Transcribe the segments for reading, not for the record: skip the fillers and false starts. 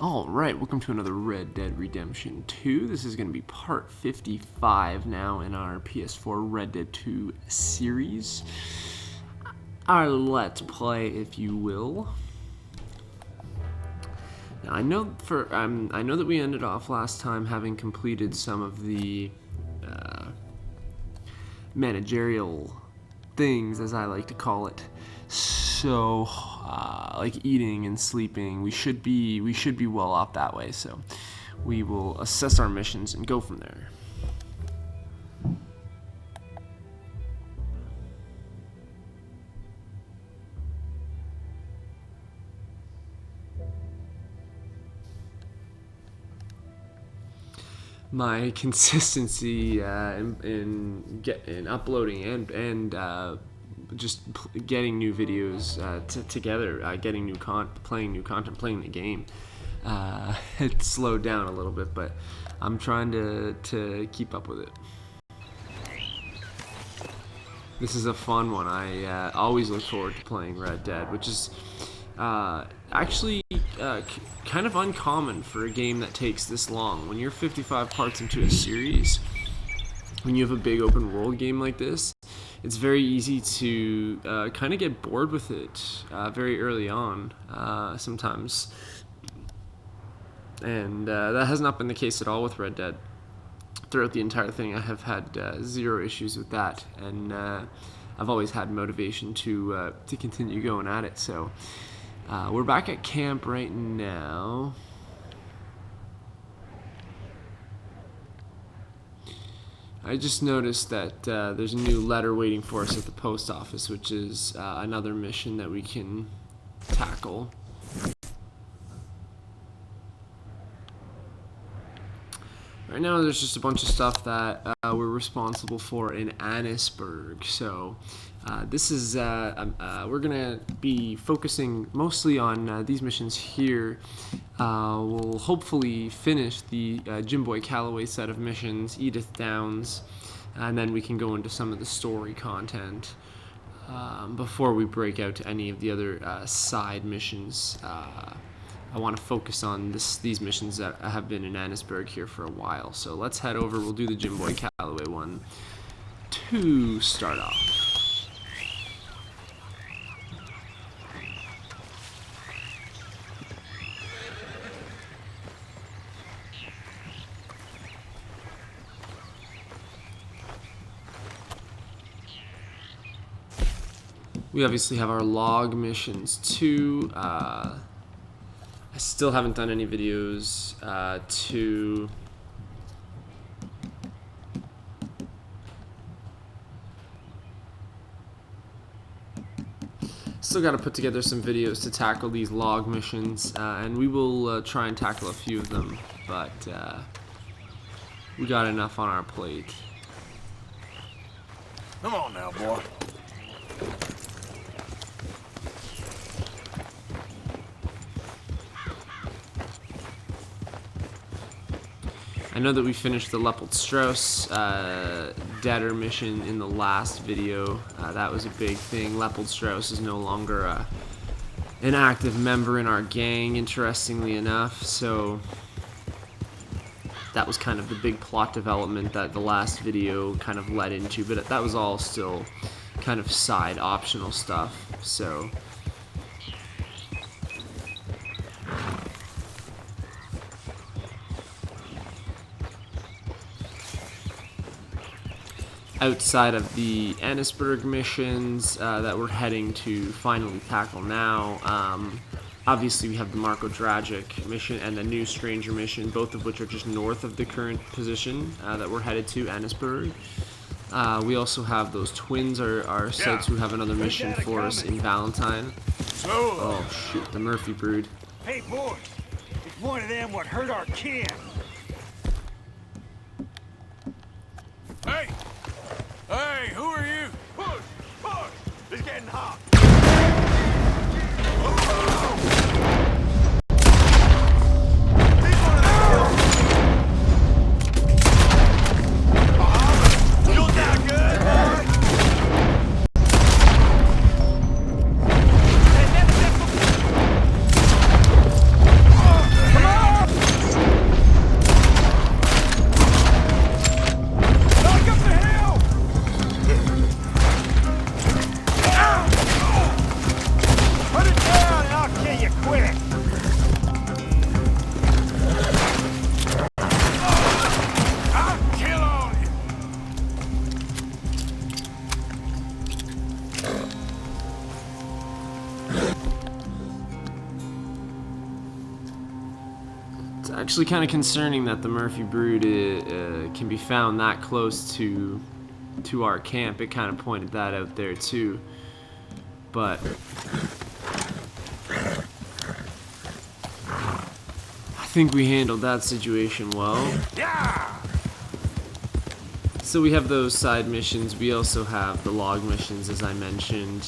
Alright, welcome to another Red Dead Redemption 2. This is going to be part 55 now in our PS4 Red Dead 2 series. Our Let's Play, if you will. Now, I know that we ended off last time having completed some of the managerial things, as I like to call it. So, like eating and sleeping, we should be well off that way. So, we will assess our missions and go from there. My consistency in uploading and just getting new videos together, getting new playing new content, playing the game. It slowed down a little bit, but I'm trying to keep up with it. This is a fun one. I always look forward to playing Red Dead, which is actually kind of uncommon for a game that takes this long. When you're 55 parts into a series, when you have a big open world game like this, it's very easy to kind of get bored with it very early on sometimes. And that has not been the case at all with Red Dead. Throughout the entire thing, I have had zero issues with that, and I've always had motivation to continue going at it. So we're back at camp right now. I just noticed that there's a new letter waiting for us at the post office, which is another mission that we can tackle. Right now there's just a bunch of stuff that we're responsible for in Annesburg. So this is, we're going to be focusing mostly on these missions here. We'll hopefully finish the Jim Boy Calloway set of missions, Edith Downs, and then we can go into some of the story content before we break out to any of the other side missions. I want to focus on these missions that have been in Annesburg here for a while. So let's head over. We'll do the Jim Boy Calloway one to start off. We obviously have our log missions too. I still haven't done any videos Still got to put together some videos to tackle these log missions, and we will try and tackle a few of them, but we got enough on our plate. Come on now, boy. I know that we finished the Leopold-Strauss debtor mission in the last video. That was a big thing. Leopold-Strauss is no longer an active member in our gang, interestingly enough, so that was kind of the big plot development that the last video kind of led into, but that was all still kind of side optional stuff. So outside of the Annesburg missions that we're heading to finally tackle now, obviously we have the Marko Dragic mission and the New Stranger mission, both of which are just north of the current position that we're headed to, Annesburg. We also have those twins are said to have another mission for us in Valentine. Oh shoot, the Murphy brood. Hey boys, it's one of them what hurt our kid. Hey! Hey, who are you? Push! Push! It's getting hot! You're that good! Come on! It's actually kind of concerning that the Murphy Brood can be found that close to our camp. It kind of pointed that out there too. But I think we handled that situation well. So we have those side missions. We also have the log missions, as I mentioned.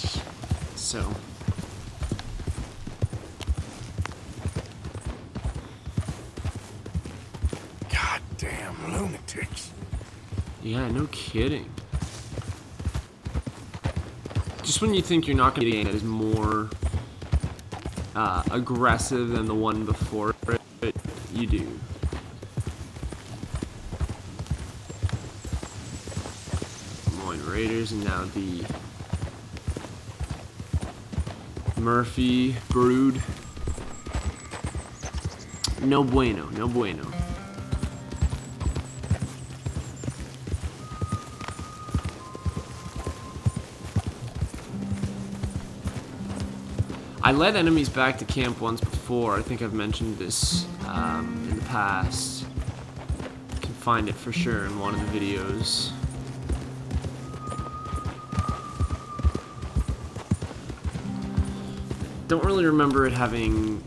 So goddamn lunatics. yeah, no kidding. Just when you think you're not going to get a game that is more aggressive than the one before it, you do. Raiders, and now the Murphy Brood. No bueno, no bueno. I led enemies back to camp once before. I think I've mentioned this in the past. You can find it for sure in one of the videos. Don't really remember it having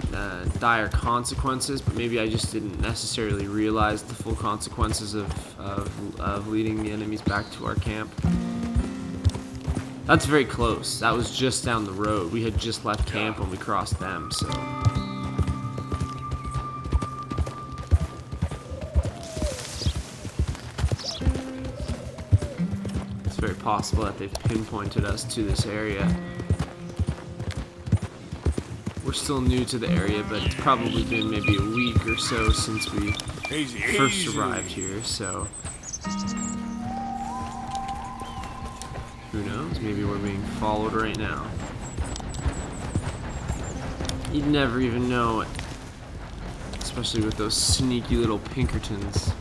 dire consequences, but maybe I just didn't necessarily realize the full consequences of leading the enemies back to our camp. That's very close. That was just down the road. We had just left camp when we crossed them, so... It's very possible that they've pinpointed us to this area. We're still new to the area, but it's probably been maybe a week or so since we first arrived here, so... Who knows? Maybe we're being followed right now. You'd never even know it. Especially with those sneaky little Pinkertons.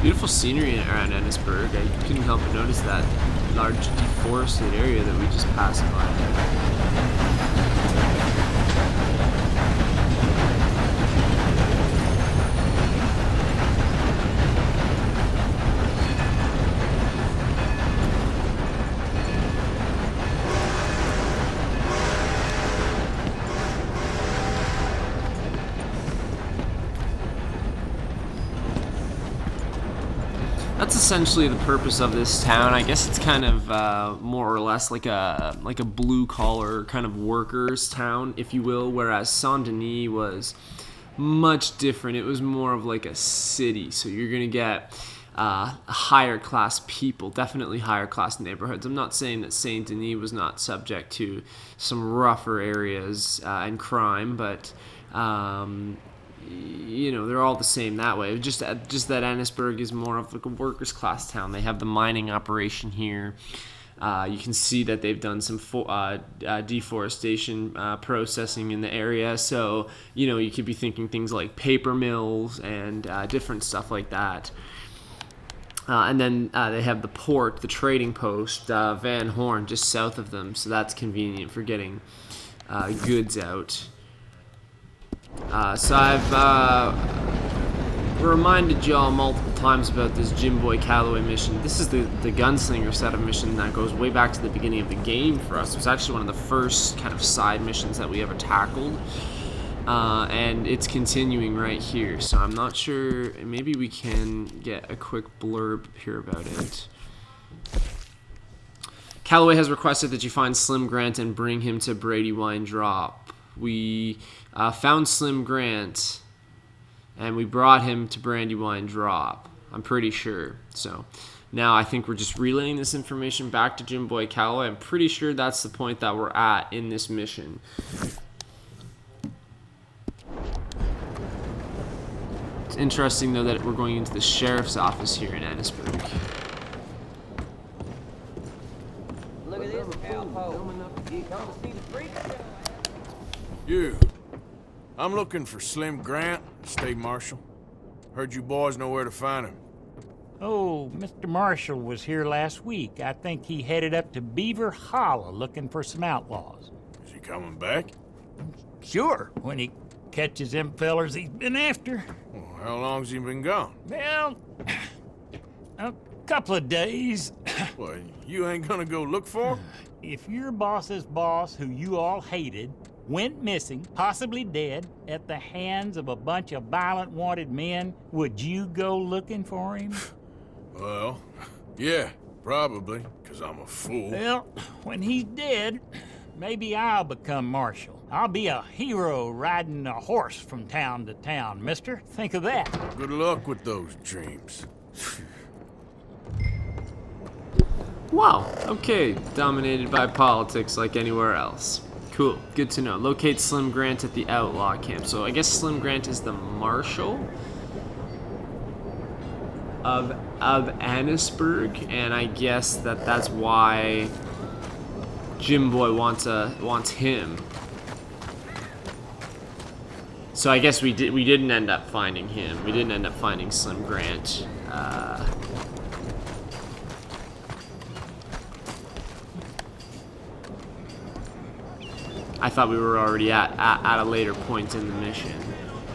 Beautiful scenery around Annisburg. I couldn't help but notice that large deforested area that we just passed by. That's essentially the purpose of this town. I guess it's kind of more or less like a blue collar kind of workers town, if you will, whereas Saint Denis was much different. It was more of like a city, so you're gonna get higher class people, definitely higher class neighborhoods. I'm not saying that Saint Denis was not subject to some rougher areas and crime, but you know, they're all the same that way. Just that Annisburg is more of like a workers' class town. They have the mining operation here. You can see that they've done some deforestation processing in the area. So, you know, you could be thinking things like paper mills and different stuff like that. And then they have the port, the trading post, Van Horn, just south of them. So that's convenient for getting goods out. So I've reminded y'all multiple times about this Jim Boy Calloway mission. This is the Gunslinger set of mission that goes way back to the beginning of the game for us. It was actually one of the first kind of side missions that we ever tackled. And it's continuing right here. So I'm not sure, maybe we can get a quick blurb here about it. Calloway has requested that you find Slim Grant and bring him to Brandywine Drop. We found Slim Grant and we brought him to Brandywine Drop, I'm pretty sure. So now I think we're just relaying this information back to Jim Boy Calloway. I'm pretty sure that's the point that we're at in this mission. It's interesting though that we're going into the sheriff's office here in Annisburg. Look at this cowpoke. You come to see the freak show. You. I'm looking for Slim Grant, State Marshal. Heard you boys know where to find him. Oh, Mr. Marshall was here last week. I think he headed up to Beaver Hollow looking for some outlaws. Is he coming back? Sure, when he catches them fellers he's been after. Well, how long's he been gone? Well, a couple of days. Well, you ain't gonna go look for him? If your boss's boss, who you all hated, went missing, possibly dead, at the hands of a bunch of violent wanted men, would you go looking for him? Well, yeah, probably, 'cause I'm a fool. Well, when he's dead, maybe I'll become marshal. I'll be a hero riding a horse from town to town, mister. Think of that. Good luck with those dreams. Wow, okay, dominated by politics like anywhere else. Cool, good to know. Locate Slim Grant at the outlaw camp. So I guess Slim Grant is the marshal of Annisburg, and I guess that's why Jim Boy wants him. So I guess we didn't end up finding him. We didn't end up finding Slim Grant. I thought we were already at a later point in the mission.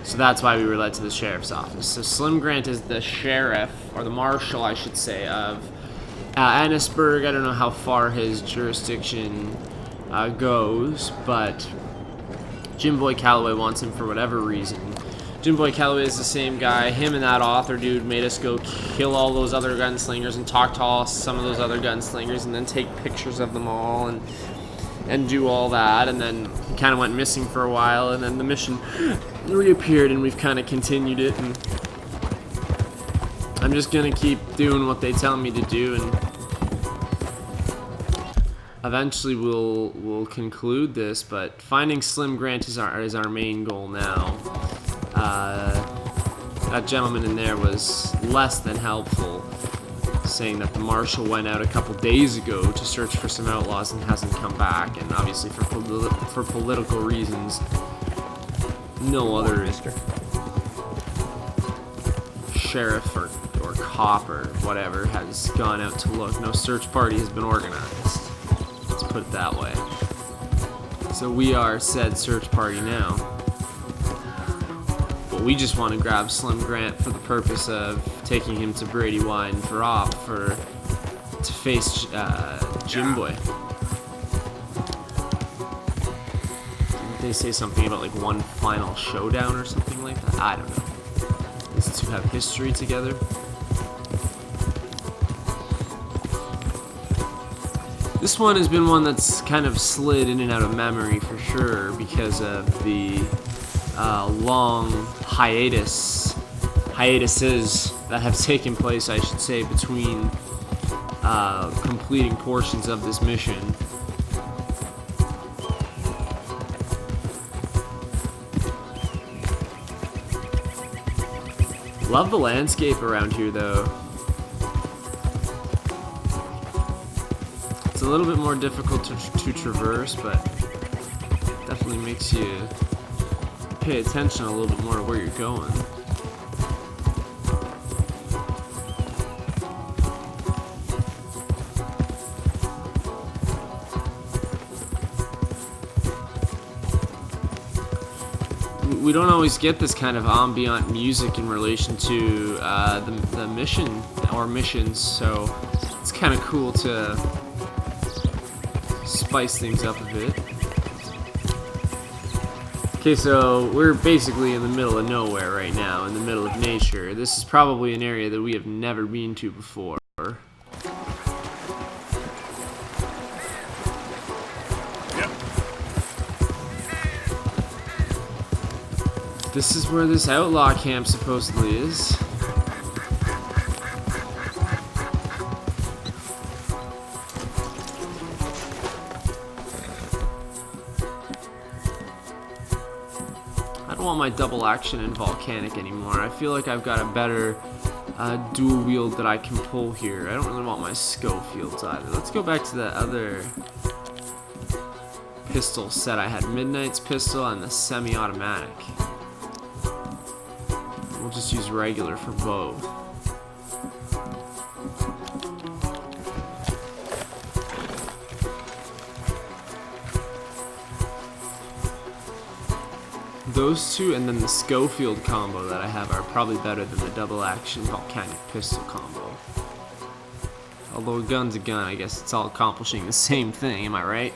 So that's why we were led to the sheriff's office. So Slim Grant is the sheriff, or the marshal, I should say, of Annisburg. I don't know how far his jurisdiction goes, but Jim Boy Calloway wants him for whatever reason. Jim Boy Calloway is the same guy. Him and that author dude made us go kill all those other gunslingers and talk to some of those other gunslingers and then take pictures of them all and do all that, and then he kind of went missing for a while, and then the mission reappeared, and we've kind of continued it, and I'm just gonna keep doing what they tell me to do, and eventually we'll conclude this. But finding Slim Grant is our main goal now. That gentleman in there was less than helpful, saying that the marshal went out a couple days ago to search for some outlaws and hasn't come back, and obviously for political reasons, no other sheriff or cop or whatever has gone out to look. No search party has been organized. Let's put it that way. So we are said search party now. But we just want to grab Slim Grant for the purpose of taking him to Brandywine to face Jim Boy. Didn't they say something about like one final showdown or something like that? I don't know. These two have history together. This one has been one that's kind of slid in and out of memory for sure because of the long hiatuses that have taken place, I should say, between completing portions of this mission. Love the landscape around here, though. It's a little bit more difficult to traverse, but definitely makes you pay attention a little bit more to where you're going. We don't always get this kind of ambient music in relation to the mission or missions, so it's kind of cool to spice things up a bit. Okay, so we're basically in the middle of nowhere right now, in the middle of nature. This is probably an area that we have never been to before. This is where this outlaw camp supposedly is. I don't want my double action in Volcanic anymore. I feel like I've got a better dual wield that I can pull here. I don't really want my Schofields either. Let's go back to that other pistol set. I had Midnight's pistol and the semi-automatic. We'll just use regular for both. Those two and then the Schofield combo that I have are probably better than the double action volcanic pistol combo. Although a gun's a gun, I guess it's all accomplishing the same thing, am I right?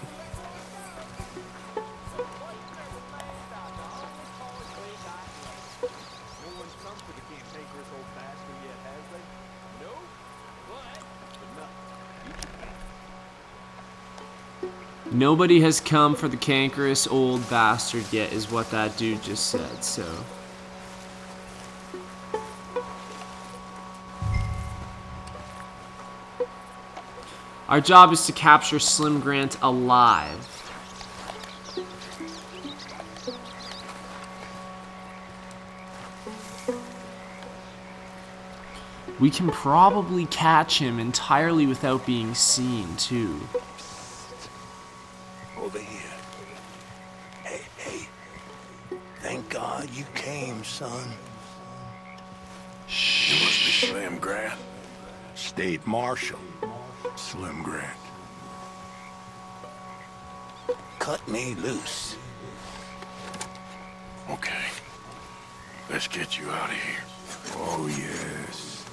Nobody has come for the cankerous old bastard yet, is what that dude just said, so. Our job is to capture Slim Grant alive. We can probably catch him entirely without being seen, too. Over here. Hey. Thank God you came, son. You must be Slim Grant. State Marshal. Slim Grant. Cut me loose. Okay. Let's get you out of here. Oh, yes.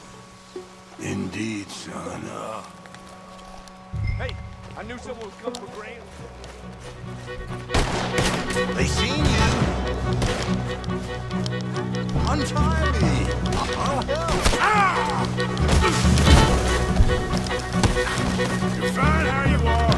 Indeed, son. Hey, I knew someone was coming for Grant. They seen you. Untie me. I'll help. Ah! You're fine how you are.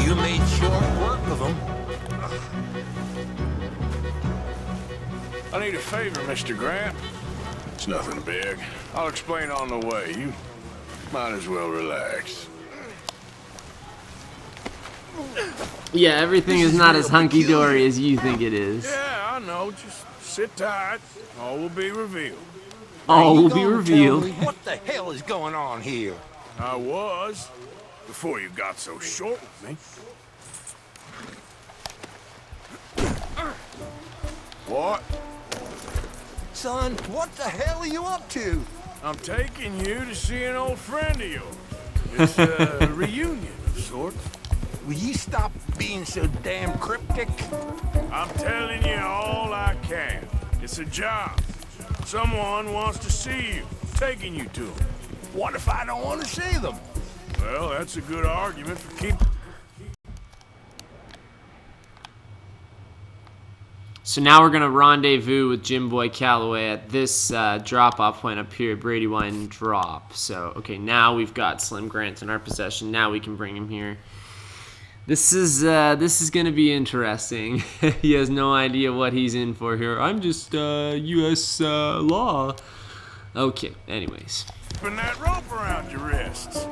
You made short work of them. I need a favor, Mr. Grant. It's nothing big. I'll explain on the way. You might as well relax. Yeah, everything is not as hunky-dory as you think it is. Yeah, I know. Just sit tight. All will be revealed. All You will be gonna revealed. tell me what the hell is going on here? I was, before you got so short with me. What? Son, what the hell are you up to? I'm taking you to see an old friend of yours. It's a reunion of sorts. Will you stop being so damn cryptic? I'm telling you all I can. It's a job. Someone wants to see you. Taking you to them. What if I don't want to see them? Well, that's a good argument for keeping... So now we're gonna rendezvous with Jim Boy Calloway at this drop-off point up here at Brandywine Drop. So, okay, now we've got Slim Grant in our possession. Now we can bring him here. This is gonna be interesting. He has no idea what he's in for here. I'm just U.S. law. Okay. Anyways. Putting that rope around your wrists.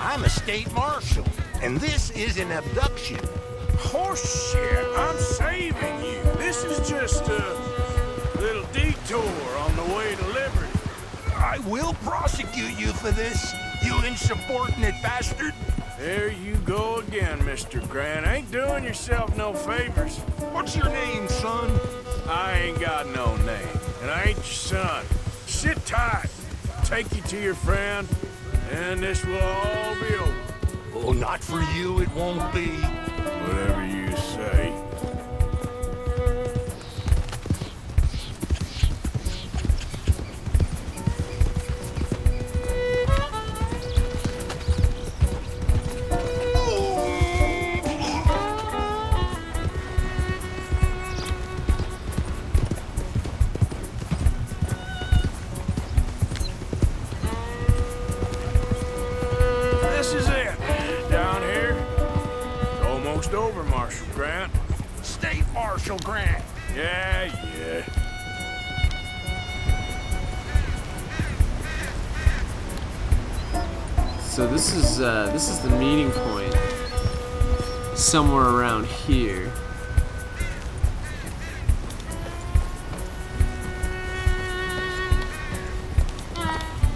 I'm a state marshal, and this is an abduction. Horseshit, I'm saving you. This is just a little detour on the way to liberty. I will prosecute you for this, you insubordinate bastard. There you go again, Mr. Grant. Ain't doing yourself no favors. What's your name, son? I ain't got no name, and I ain't your son. Sit tight. Take you to your friend, and this will all be over. Oh, not for you, it won't be. Whatever you say. Marshal Grant. Yeah, yeah. So this is the meeting point, somewhere around here.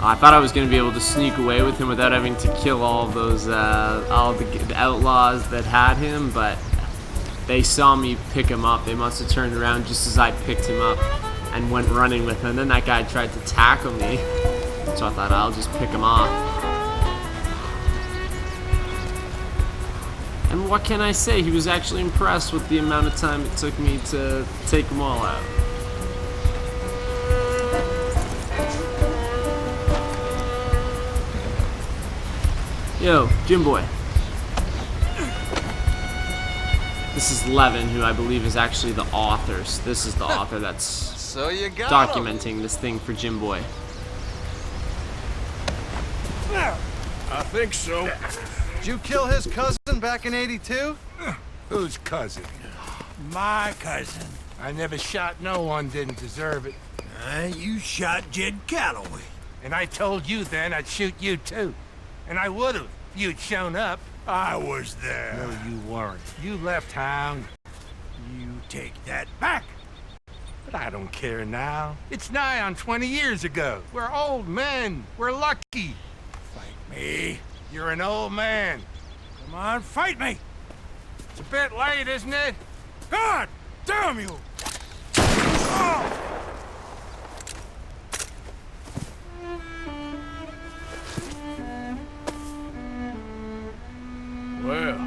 I thought I was gonna be able to sneak away with him without having to kill all of those all the outlaws that had him, but they saw me pick him up. They must have turned around just as I picked him up and went running with him. And then that guy tried to tackle me, so I thought I'll just pick him off. And what can I say? He was actually impressed with the amount of time it took me to take them all out. Yo, Jim Boy. This is Levin, who I believe is actually the author. So this is the author that's So you got documenting this thing for Jim Boy. I think so. Did you kill his cousin back in '82? Whose cousin? My cousin. I never shot no one didn't deserve it. You shot Jed Calloway. And I told you then I'd shoot you too. And I would've if you'd shown up. I was there. No, you weren't. You left town. You take that back. But I don't care now. It's nigh on 20 years ago. We're old men. We're lucky. Fight me. You're an old man. Come on, fight me. It's a bit late, isn't it? God damn you! Oh! Well,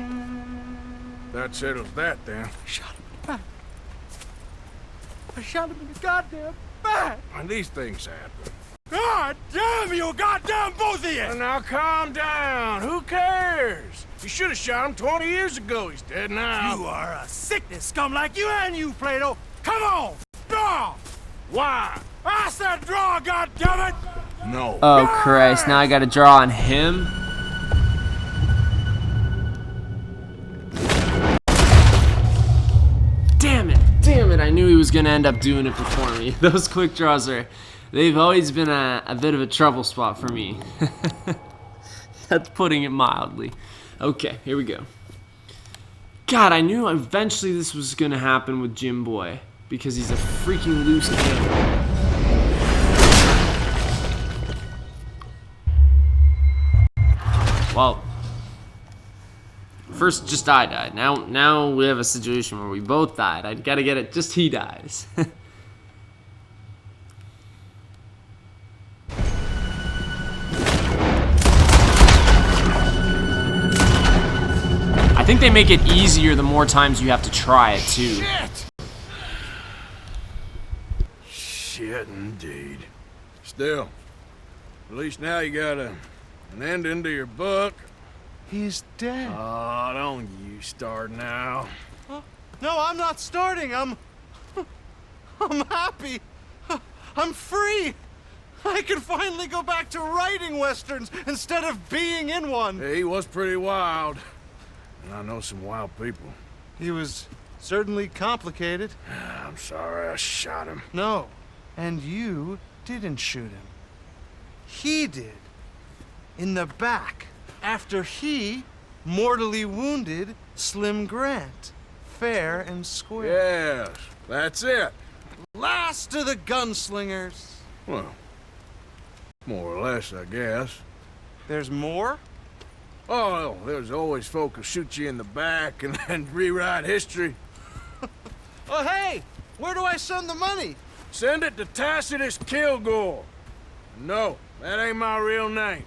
that settles that then. Shot him in the back. I shot him in the goddamn back. And these things happen. God damn you, goddamn both of you! Well, now calm down. Who cares? You should have shot him 20 years ago. He's dead now. You are a sickness scum like you and you, Plato. Come on, draw. Why? I said draw, goddammit! No. Oh Christ, now I gotta draw on him? Damn it, I knew he was gonna end up doing it before me. Those quick draws they've always been a bit of a trouble spot for me. That's putting it mildly. Okay, here we go. God, I knew eventually this was gonna happen with Jim Boy, because he's a freaking loose cannon. Well, first just I died. Now we have a situation where we both died. I gotta get it, just he dies. I think they make it easier the more times you have to try it too. Shit! Shit indeed. Still, at least now you got an ending to your book. He's dead. Oh, don't you start now. No, I'm not starting. I'm happy. I'm free. I can finally go back to writing westerns instead of being in one. Hey, he was pretty wild. And I know some wild people. He was certainly complicated. I'm sorry I shot him. No, and you didn't shoot him. He did. In the back. After he mortally wounded Slim Grant. Fair and square. Yes, that's it. Last of the gunslingers. Well, more or less, I guess. There's more? Oh, there's always folk who shoot you in the back and then rewrite history. Oh, hey! Where do I send the money? Send it to Tacitus Kilgore. No, that ain't my real name.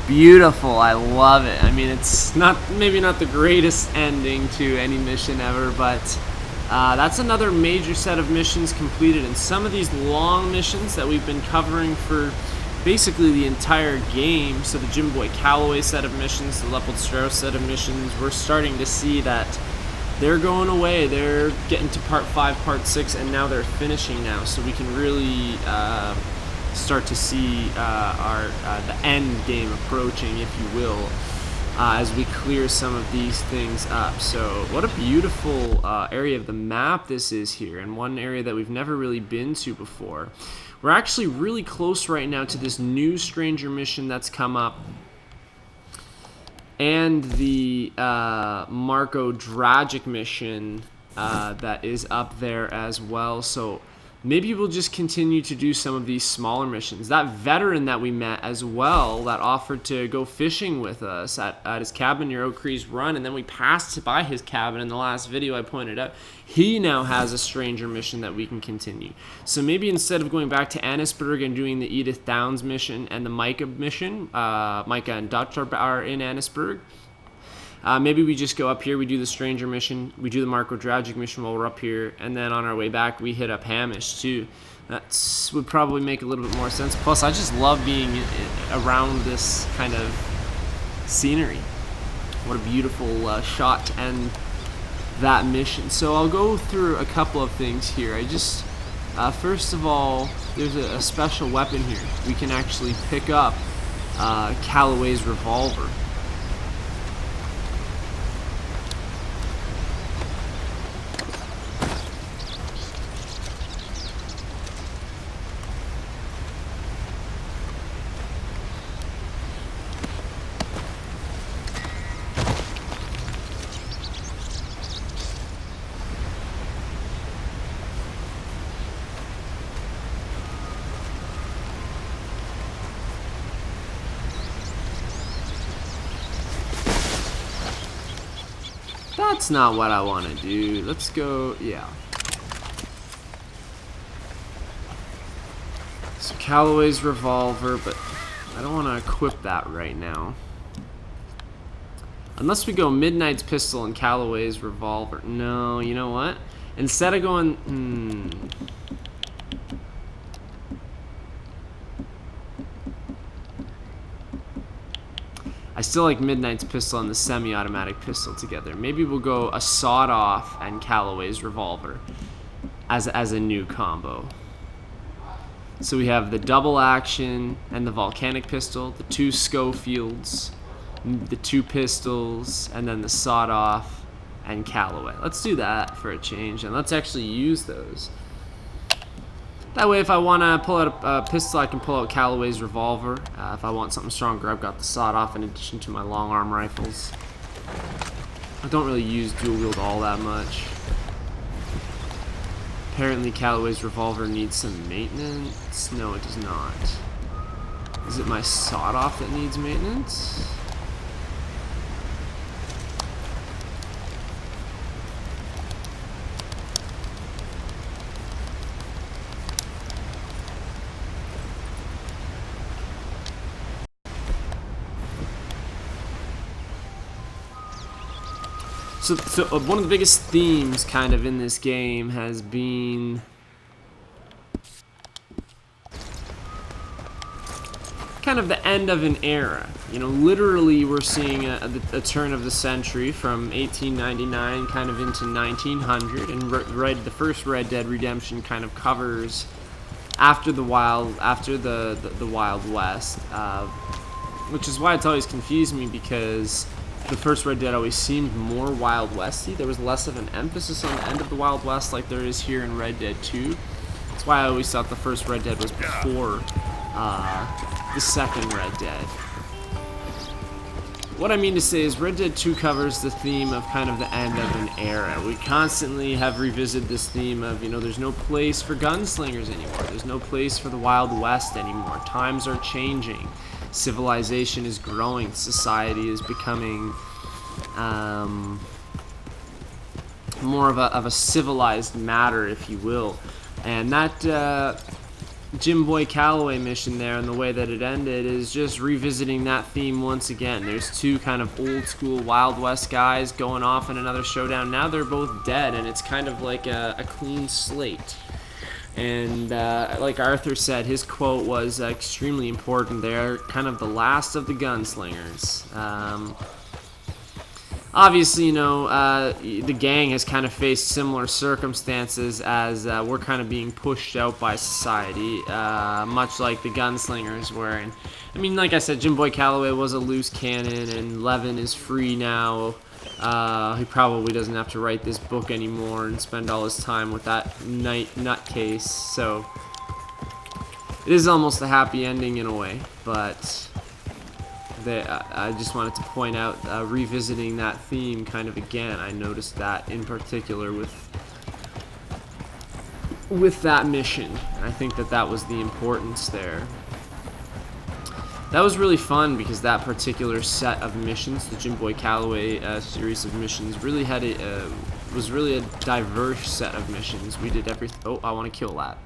Beautiful, I love it. I mean, it's maybe not the greatest ending to any mission ever, but that's another major set of missions completed. And some of these long missions that we've been covering for basically the entire game, so the Jim Boy Calloway set of missions, the Leopold Strauss set of missions, we're starting to see that they're going away. They're getting to part 5, part 6, and now they're finishing now, so we can really start to see the end game approaching, if you will, as we clear some of these things up. So what a beautiful area of the map this is here, and one area that we've never really been to before. We're actually really close right now to this new stranger mission that's come up, and the Marko Dragic mission that is up there as well. So maybe we'll just continue to do some of these smaller missions. That veteran that we met as well, that offered to go fishing with us at his cabin near Oak Creek's Run, and then we passed by his cabin in the last video I pointed out. He now has a stranger mission that we can continue. So maybe instead of going back to Annisburg and doing the Edith Downs mission and the Micah mission, Micah and Dutch are in Annisburg, maybe we just go up here, we do the stranger mission, we do the Marko Dragic mission while we're up here, and then on our way back we hit up Hamish too. That would probably make a little bit more sense. Plus, I just love being around this kind of scenery. What a beautiful shot to end that mission. So I'll go through a couple of things here. I just, first of all, there's a special weapon here. We can actually pick up Calloway's revolver. That's not what I want to do. Let's go, yeah. So Calloway's revolver, but I don't want to equip that right now. Unless we go Midnight's pistol and Calloway's revolver. No, you know what? Instead of going, I still like Midnight's pistol and the semi-automatic pistol together. Maybe we'll go a sawed-off and Calloway's revolver as a new combo. So we have the double action and the volcanic pistol, the two Schofields, the two pistols, and then the sawed-off and Calloway. Let's do that for a change, and let's actually use those. That way, if I want to pull out a pistol, I can pull out Calloway's revolver. If I want something stronger, I've got the sawed-off in addition to my long arm rifles. I don't really use dual wield all that much. Apparently, Calloway's revolver needs some maintenance. No, it does not. Is it my sawed-off that needs maintenance? So one of the biggest themes kind of in this game has been kind of the end of an era. You know, literally we're seeing a turn of the century from 1899 kind of into 1900, and the first Red Dead Redemption kind of covers after the Wild West, which is why it's always confused me, because the first Red Dead always seemed more Wild Westy. There was less of an emphasis on the end of the Wild West like there is here in Red Dead 2. That's why I always thought the first Red Dead was before the second Red Dead. What I mean to say is Red Dead 2 covers the theme of kind of the end of an era. We constantly have revisited this theme of, you know, there's no place for gunslingers anymore. There's no place for the Wild West anymore. Times are changing. Civilization is growing. Society is becoming more of a civilized matter, if you will. And that Jim Boy Calloway mission there, and the way that it ended, is just revisiting that theme once again. There's two kind of old school Wild West guys going off in another showdown. Now they're both dead, and it's kind of like a clean slate. And like Arthur said, his quote was extremely important. They're kind of the last of the gunslingers. obviously, the gang has kind of faced similar circumstances as we're kind of being pushed out by society, much like the gunslingers were. And I mean, like I said, Jim Boy Calloway was a loose cannon, and Levin is free now. He probably doesn't have to write this book anymore and spend all his time with that nutcase. So it is almost a happy ending in a way, but I just wanted to point out, revisiting that theme kind of again, I noticed that in particular with that mission. I think that was the importance there. That was really fun because that particular set of missions, the Jim Boy Calloway series of missions, really had was really a diverse set of missions. We did everything. Oh, I want to kill that.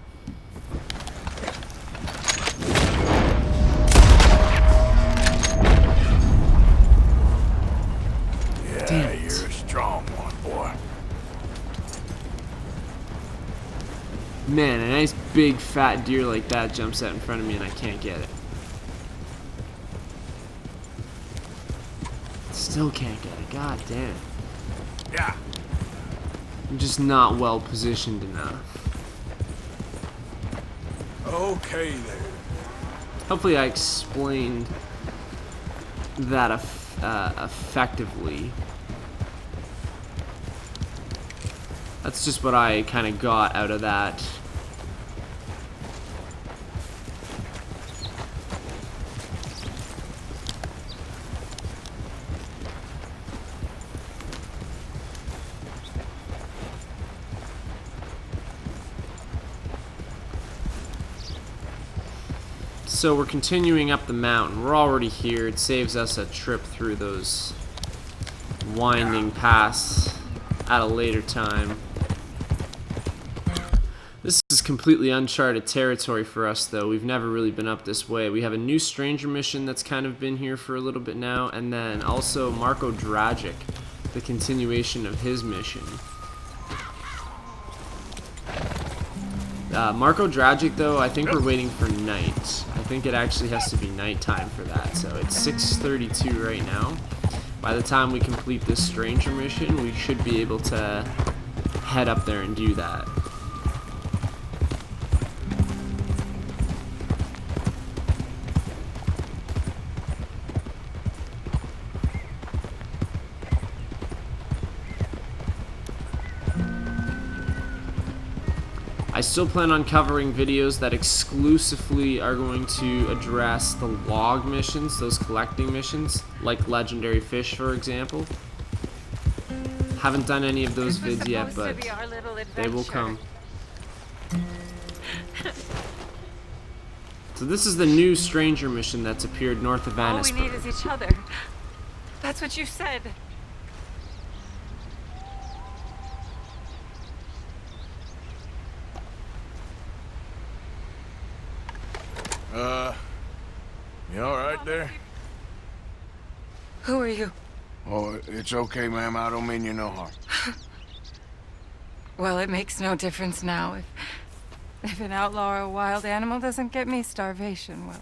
Yeah, you're a strong one, boy. Man, a nice big fat deer like that jumps out in front of me and I can't get it. Still can't get it. God damn. Yeah. I'm just not well positioned enough. Okay there. Hopefully I explained that effectively. That's just what I kind of got out of that. So we're continuing up the mountain. We're already here. It saves us a trip through those winding paths at a later time. This is completely uncharted territory for us, though. We've never really been up this way. We have a new stranger mission that's kind of been here for a little bit now, and then also Marko Dragic, the continuation of his mission. Marko Dragic, though, I think we're waiting for night. I think it actually has to be nighttime for that. So it's 6:32 right now. By the time we complete this stranger mission, we should be able to head up there and do that. I still plan on covering videos that exclusively are going to address the log missions, those collecting missions, like Legendary Fish, for example. Haven't done any of those vids yet, but they will come. So this is the new stranger mission that's appeared north of Annisburg. All we need is each other. That's what you said. You all right there? Who are you? Oh, it's okay, ma'am. I don't mean you no harm. Well, it makes no difference now. If an outlaw or a wild animal doesn't get me, starvation will.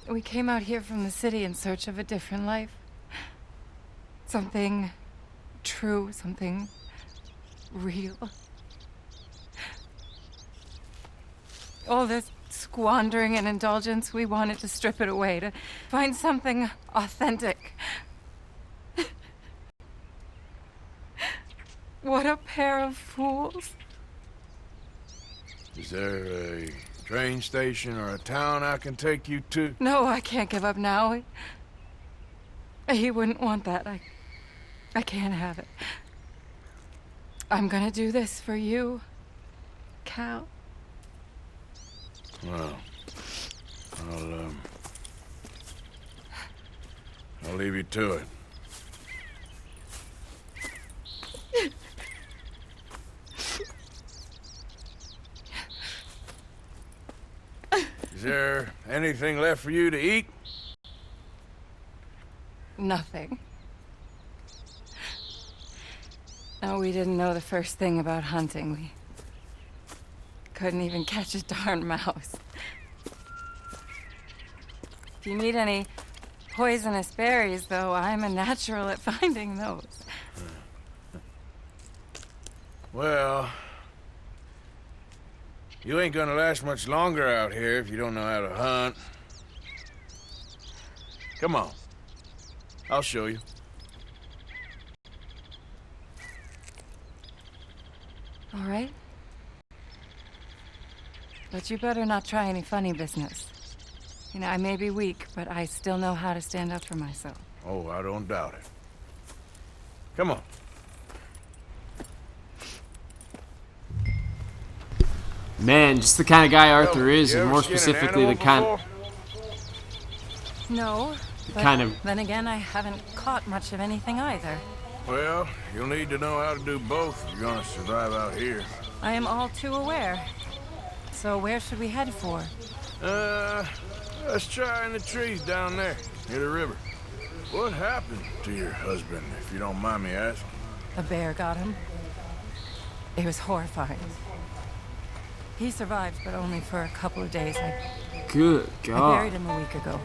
We came out here from the city in search of a different life. Something true, something real. All this squandering and indulgence, we wanted to strip it away, to find something authentic. What a pair of fools. Is there a train station or a town I can take you to? No, I can't give up now. He wouldn't want that. I can't have it. I'm gonna do this for you, Cal. Well, I'll leave you to it. Is there anything left for you to eat? Nothing. No, we didn't know the first thing about hunting. We couldn't even catch a darn mouse. If you need any poisonous berries, though, I'm a natural at finding those. Well, you ain't gonna last much longer out here if you don't know how to hunt. Come on. I'll show you. All right. But you better not try any funny business. You know, I may be weak, but I still know how to stand up for myself. Oh, I don't doubt it. Come on. Man, just the kind of guy Arthur is, You and ever more skin an specifically the animal kind before? No, but kind of then again, I haven't caught much of anything either. Well, you'll need to know how to do both if you're gonna survive out here. I am all too aware. So where should we head for? Let's try in the trees down there, near the river. What happened to your husband, if you don't mind me asking? A bear got him. It was horrifying. He survived, but only for a couple of days. good I God. buried him a week ago.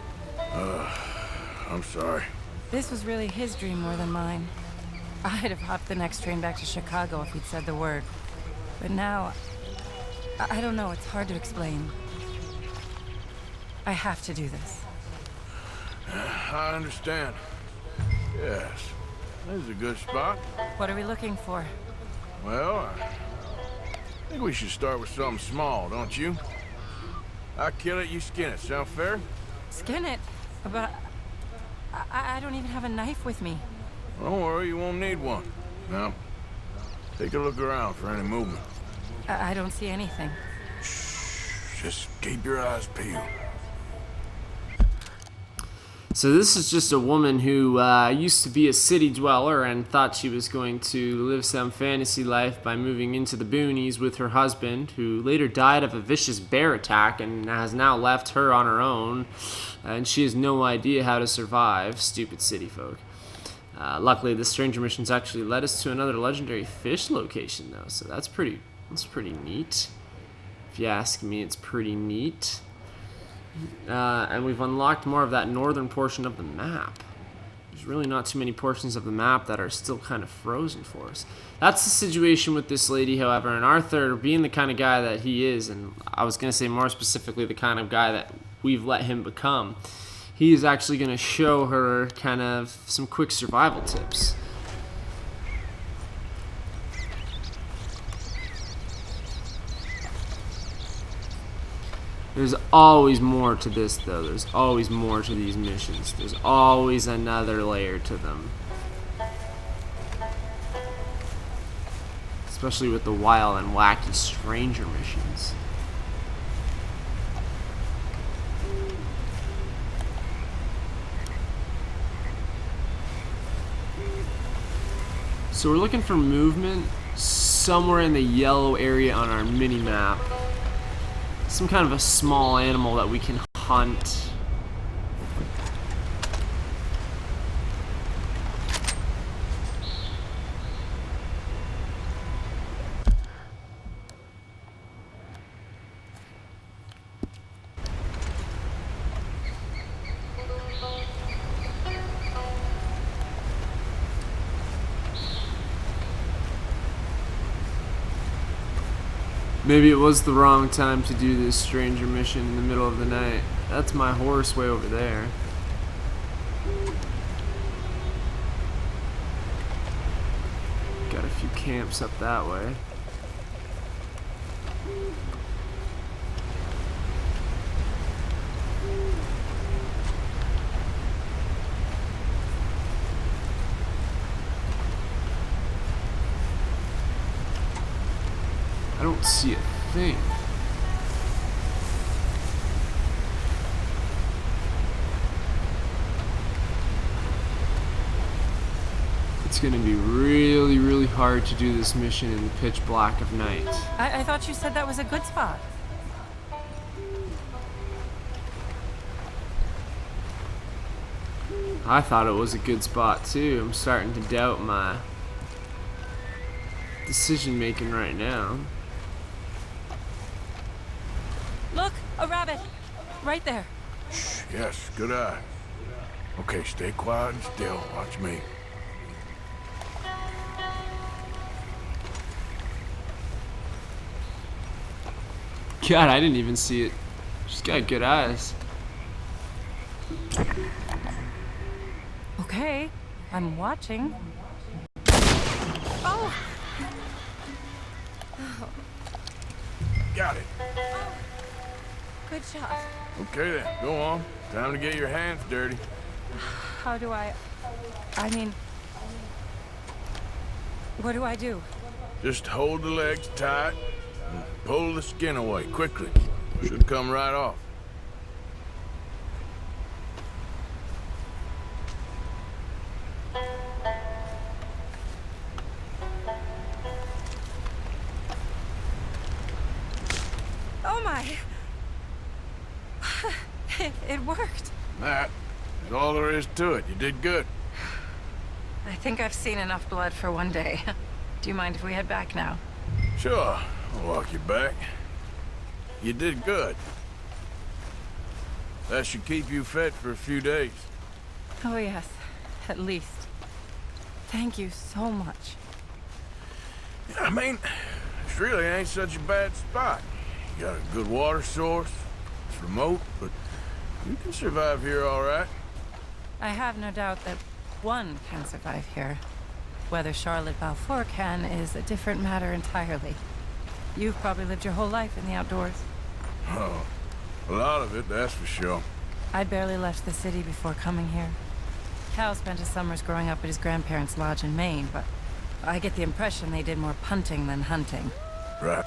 I'm sorry. This was really his dream more than mine. I'd have hopped the next train back to Chicago if he'd said the word. But now, I don't know, it's hard to explain. I have to do this. I understand. Yes, this is a good spot. What are we looking for? Well, I think we should start with something small, don't you? I kill it, you skin it. Sound fair? Skin it? But I don't even have a knife with me. Don't worry, you won't need one. Now, take a look around for any movement. I don't see anything. Just keep your eyes peeled. So this is just a woman who used to be a city dweller and thought she was going to live some fantasy life by moving into the boonies with her husband, who later died of a vicious bear attack and has now left her on her own, and she has no idea how to survive. Stupid city folk. Luckily, the stranger missions actually led us to another legendary fish location, though, so that's pretty neat. If you ask me, it's pretty neat. And we've unlocked more of that northern portion of the map. There's really not too many portions of the map that are still kind of frozen for us. That's the situation with this lady, however, and Arthur, being the kind of guy that he is, and I was going to say more specifically the kind of guy that we've let him become, he is actually going to show her kind of some quick survival tips. There's always more to this, though. There's always more to these missions. There's always another layer to them. Especially with the wild and wacky stranger missions. So we're looking for movement somewhere in the yellow area on our mini-map. Some kind of a small animal that we can hunt. Maybe it was the wrong time to do this stranger mission in the middle of the night. That's my horse way over there. Got a few camps up that way. I don't see a thing. It's gonna be really, really hard to do this mission in the pitch black of night. I thought you said that was a good spot. I thought it was a good spot too. I'm starting to doubt my decision making right now. Right there. Shh, yes, good eye. Okay, stay quiet and still. Watch me. God, I didn't even see it. She's got good eyes. Okay, I'm watching. Oh! Got it. Good shot. Okay then, go on. Time to get your hands dirty. How do I mean, what do I do? Just hold the legs tight and pull the skin away quickly. Should come right off. Oh my! It worked. That is all there is to it. You did good. I think I've seen enough blood for one day. Do you mind if we head back now? Sure, I'll walk you back. You did good. That should keep you fed for a few days. Oh yes, at least. Thank you so much. I mean, this really ain't such a bad spot. You got a good water source. It's remote, but you can survive here all right. I have no doubt that one can survive here. Whether Charlotte Balfour can is a different matter entirely. You've probably lived your whole life in the outdoors. Oh, a lot of it, that's for sure. I'd barely left the city before coming here. Cal spent his summers growing up at his grandparents' lodge in Maine, but I get the impression they did more punting than hunting. Right.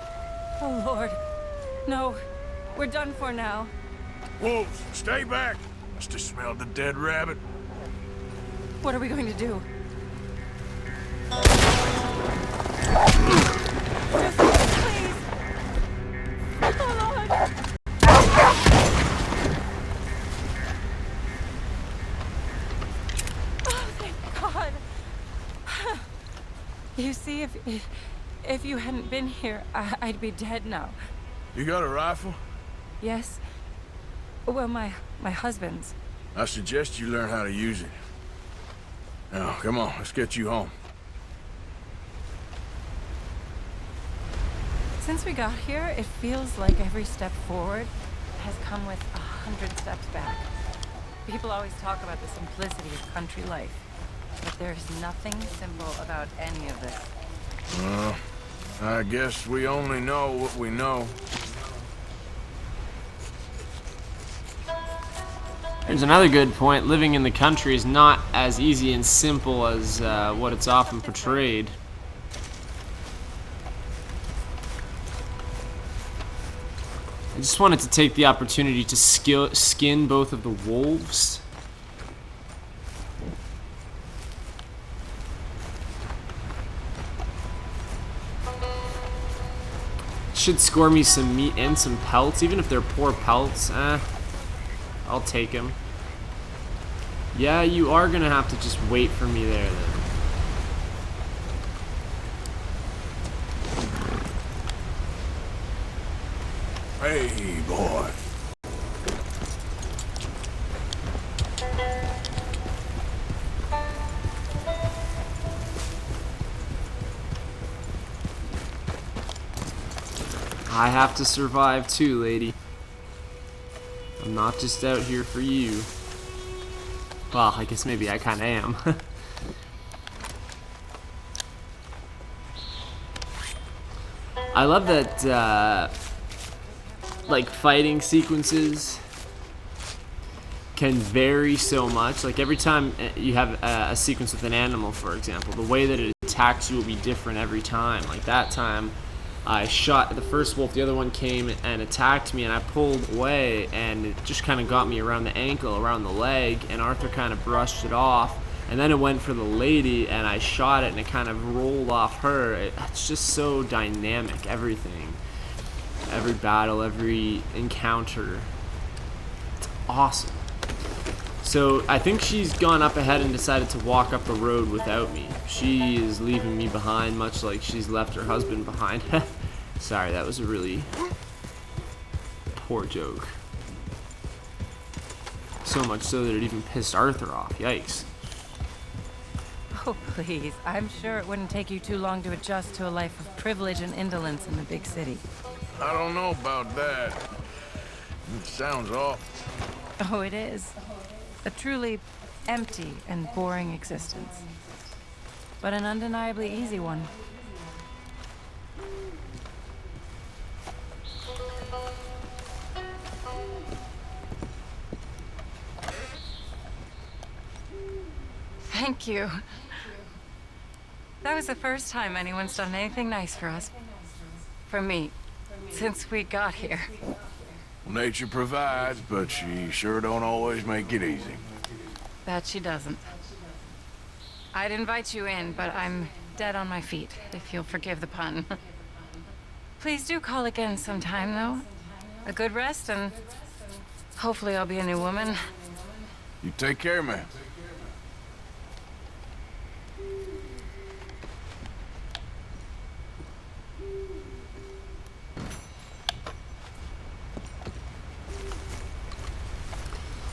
Oh, Lord. No. We're done for now. Wolves, stay back. Must have smelled the dead rabbit. What are we going to do? Please. Oh, Lord. Oh, thank God. You see, if you hadn't been here, I'd be dead now. You got a rifle? Yes. Well, my husband's. I suggest you learn how to use it. Now, come on, let's get you home. Since we got here, it feels like every step forward has come with 100 steps back. People always talk about the simplicity of country life, but there's nothing simple about any of this. Well, I guess we only know what we know. There's another good point. Living in the country is not as easy and simple as what it's often portrayed. I just wanted to take the opportunity to skin both of the wolves. Should score me some meat and some pelts, even if they're poor pelts. I'll take him. Yeah, you are gonna have to just wait for me there then. Hey, boy. I have to survive too, lady. I'm not just out here for you. Well, I guess maybe I kinda am. I love that, like, fighting sequences can vary so much. Like, every time you have a sequence with an animal, for example, the way that it attacks you will be different every time. Like, that time, I shot the first wolf, the other one came and attacked me, and I pulled away, and it just kind of got me around the ankle, around the leg, and Arthur kind of brushed it off. And then it went for the lady, and I shot it, and it kind of rolled off her. It's just so dynamic, everything. Every battle, every encounter. It's awesome. So I think she's gone up ahead and decided to walk up the road without me. She is leaving me behind, much like she's left her husband behind. Sorry, that was a really poor joke. So much so that it even pissed Arthur off. Yikes. Oh, please. I'm sure it wouldn't take you too long to adjust to a life of privilege and indolence in the big city. I don't know about that. It sounds awful. Oh, it is. A truly empty and boring existence. But an undeniably easy one. Thank you. That was the first time anyone's done anything nice for us. For me. Since we got here. Nature provides, but she sure don't always make it easy. That she doesn't. I'd invite you in, but I'm dead on my feet, if you'll forgive the pun. Please do call again sometime, though. A good rest, and hopefully I'll be a new woman. You take care, man.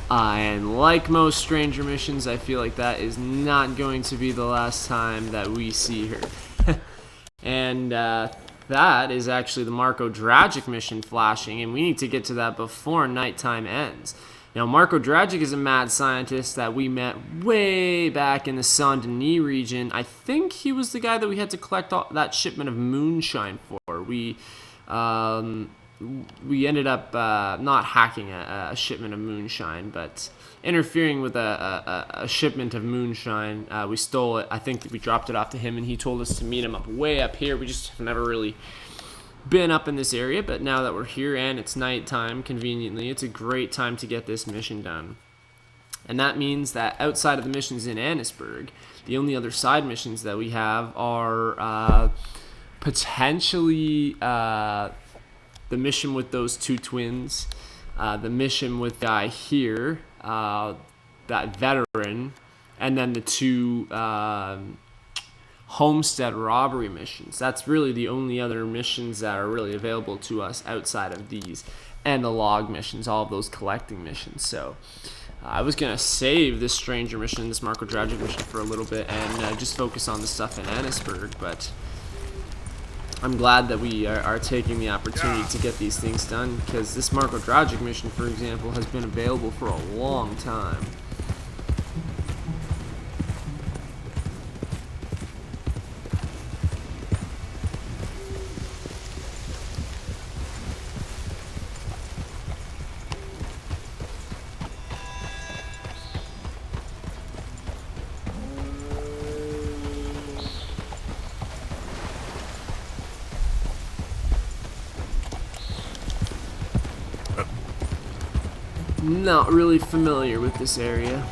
And like most stranger missions, I feel like that is not going to be the last time that we see her. And that is actually the Marko Dragic mission flashing, and we need to get to that before nighttime ends. Now, Marko Dragic is a mad scientist that we met way back in the Saint-Denis region. I think he was the guy that we had to collect that shipment of moonshine for. We ended up not hacking a shipment of moonshine, but interfering with a shipment of moonshine. We stole it. I think we dropped it off to him, and he told us to meet him way up here. We just have never really been up in this area, but now that we're here and it's nighttime, conveniently, it's a great time to get this mission done. And that means that outside of the missions in Annesburg, the only other side missions that we have are potentially the mission with those two twins, the mission with guy here, that veteran, and then the two homestead robbery missions. That's really the only other missions that are really available to us outside of these, and the log missions, all of those collecting missions. So I was gonna save this stranger mission, this Marko Dragic mission, for a little bit and just focus on the stuff in Annesburg, but I'm glad that we are taking the opportunity to get these things done, because this Marko Dragic mission, for example, has been available for a long time. Not really familiar with this area.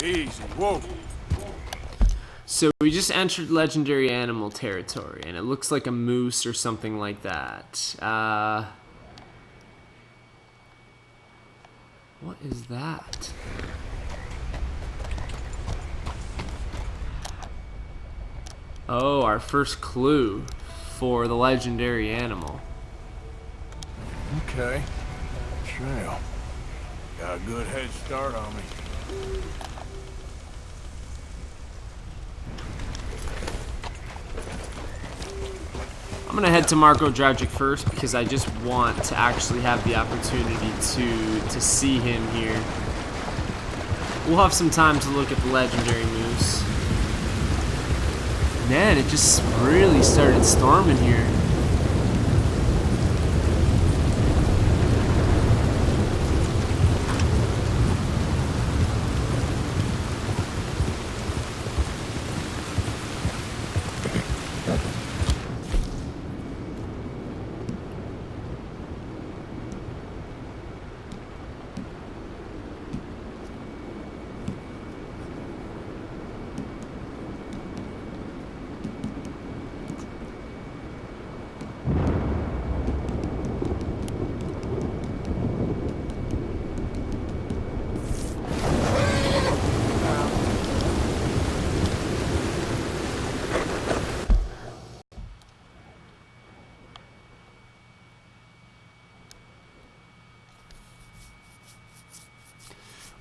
Easy, whoa. So we just entered legendary animal territory, and it looks like a moose or something like that. What is that? Oh, our first clue for the legendary animal. Okay. Trail. Got a good head start on me. I'm gonna head to Marko Dragic first, because I just want to actually have the opportunity to see him here. We'll have some time to look at the legendary moose. Man, it just really started storming here.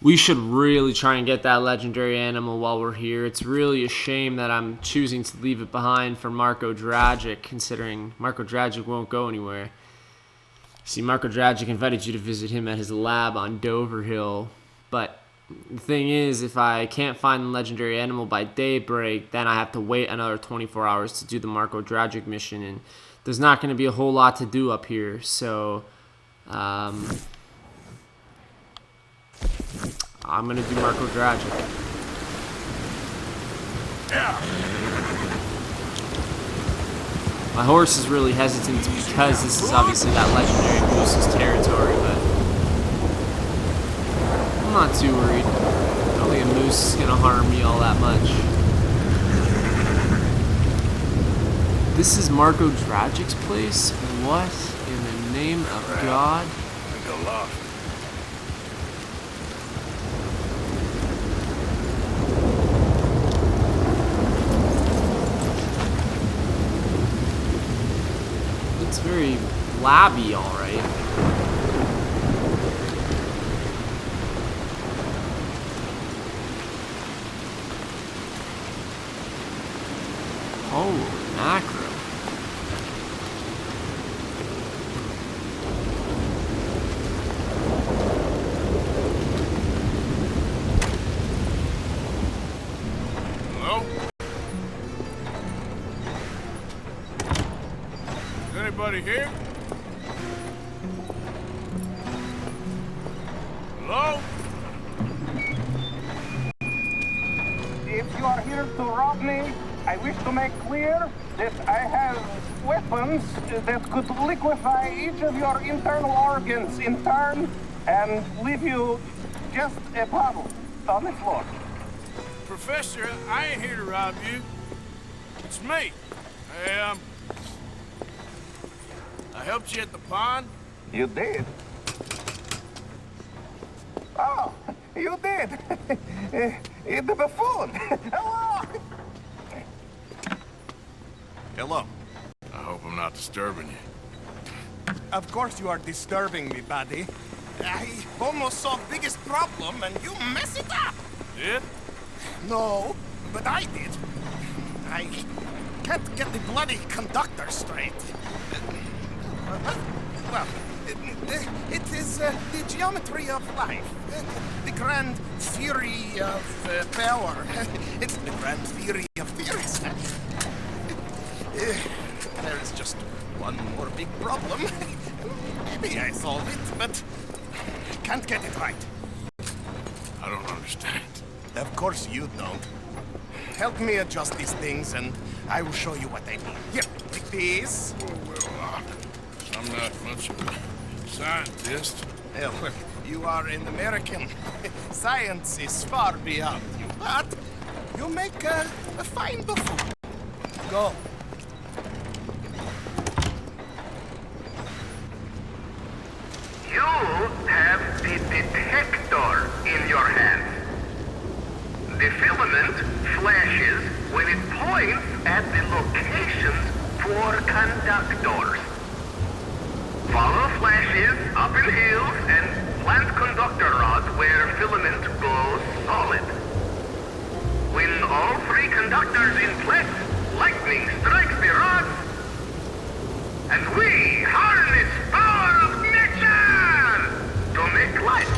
we should really try and get that legendary animal while we're here. It's really a shame that I'm choosing to leave it behind for Marco Dragic, considering Marco Dragic won't go anywhere. See, Marco Dragic invited you to visit him at his lab on Dover Hill, but the thing is, if I can't find the legendary animal by daybreak, then I have to wait another 24 hours to do the Marco Dragic mission, and there's not going to be a whole lot to do up here, so I'm going to do Marco Dragic. My horse is really hesitant because this is obviously that legendary moose's territory, but I'm not too worried. I don't think a moose is going to harm me all that much. This is Marco Dragic's place? What in the name of God? I got lost. It's very labby, alright. Holy mackerel. Hello? Is anybody here? Hello? If you are here to rob me, I wish to make clear that I have weapons that could liquefy each of your internal organs in turn and leave you just a puddle on the floor. Professor, I ain't here to rob you. It's me. I helped you at the pond. You did? Oh, you did. The buffoon. Hello. Hello. I hope I'm not disturbing you. Of course you are disturbing me, buddy. I almost solved biggest problem and you mess it up. Did? No, but I did. I can't get the bloody conductor straight. Well, it is the geometry of life. The grand theory of power. It's the grand theory of theories. There is just one more big problem. Maybe I solve it, but can't get it right. I don't understand. Of course you don't. Help me adjust these things and I will show you what I mean. Here, take these. Well, I'm not much of a scientist. Well, you are an American. Science is far beyond you, but you make a fine buffoon. Go. You have the detector in your hand. The filament flashes when it points at the locations for conductors. Follow flashes up in hills and plant conductor rods where filament goes solid. When all three conductors in place, lightning strikes the rods, and we harness power of nature to make life.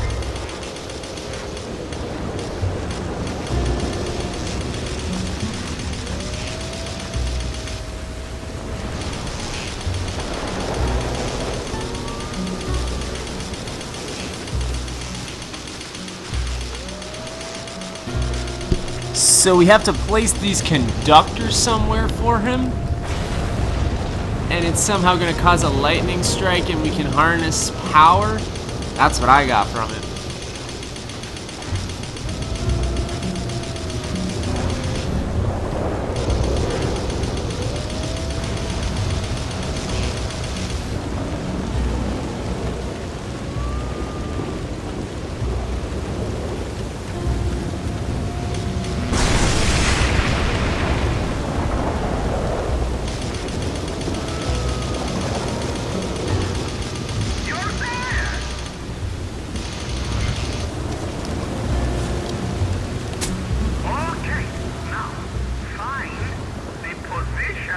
So we have to place these conductors somewhere for him? And it's somehow going to cause a lightning strike and we can harness power? That's what I got from it.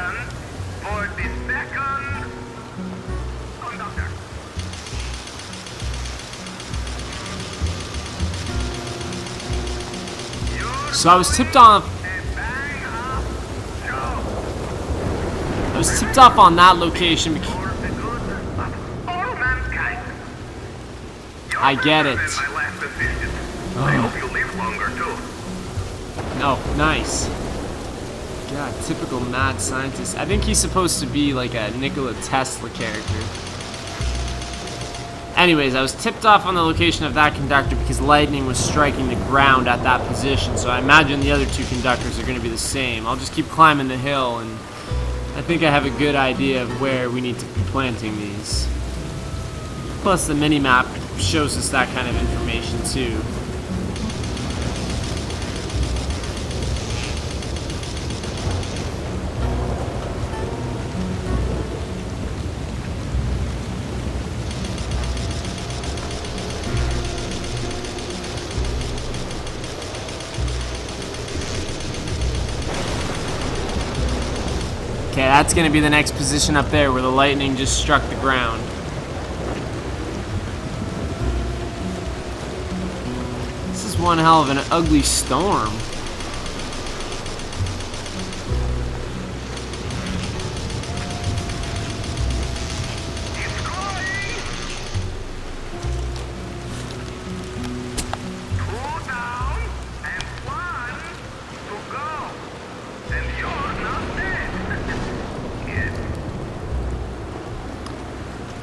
Attention for the second conductor. So I was tipped off. A bang-up show I was tipped off on that location because for the good of all mankind. I get it. My last decision. I hope you live longer too. No, nice. God, typical mad scientist. I think he's supposed to be like a Nikola Tesla character. Anyways, I was tipped off on the location of that conductor because lightning was striking the ground at that position, so I imagine the other two conductors are going to be the same. I'll just keep climbing the hill, and I think I have a good idea of where we need to be planting these. Plus, the mini-map shows us that kind of information, too. Okay, that's gonna be the next position up there where the lightning just struck the ground. This is one hell of an ugly storm. It's going. 2 down and 1 to go. And you're not dead. Yes.